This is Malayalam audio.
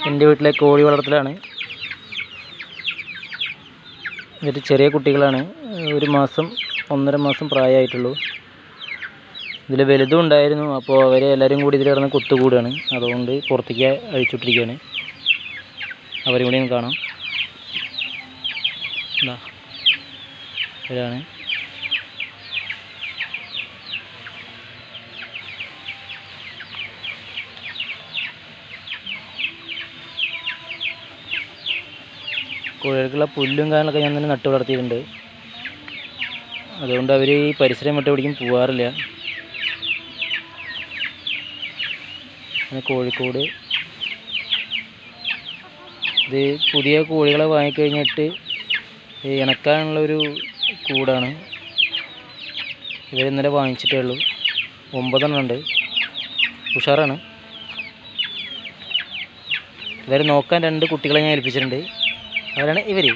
എൻ്റെ വീട്ടിലെ കോഴി വളർത്തലാണ്. ഇവർ ചെറിയ കുട്ടികളാണ്. 1 മാസം 1.5 മാസം പ്രായമായിട്ടുള്ളൂ. ഇതിൽ വലുതും ഉണ്ടായിരുന്നു. അപ്പോൾ അവരെ എല്ലാവരും കൂടി ഇതിൽ കിടന്ന് കൊത്തുകൂടുകയാണ്. അതുകൊണ്ട് പുറത്തേക്ക് അഴിച്ചുവിട്ടിരിക്കുകയാണ്. അവരും കൂടി കാണാം. ഇവരാണ്. കോഴികൾക്കുള്ള പുല്ലും കാര്യങ്ങളൊക്കെ ഞാൻ തന്നെ നട്ടു വളർത്തിയിട്ടുണ്ട്. അതുകൊണ്ട് അവർ ഈ പരിസരം വിട്ട് എവിടേക്കും പോകാറില്ല. കോഴിക്കോട് ഇത് പുതിയ കോഴികളെ വാങ്ങിക്കഴിഞ്ഞിട്ട് ഇണക്കാനുള്ളൊരു കൂടാണ്. ഇവരിന്നലെ വാങ്ങിച്ചിട്ടേ ഉള്ളൂ. 9 എണ്ണം ഉണ്ട്. ഉഷാറാണ്. ഇവരെ നോക്കാൻ 2 കുട്ടികളെ ഞാൻ ഏൽപ്പിച്ചിട്ടുണ്ട്. അവരാണ് ഇവർ.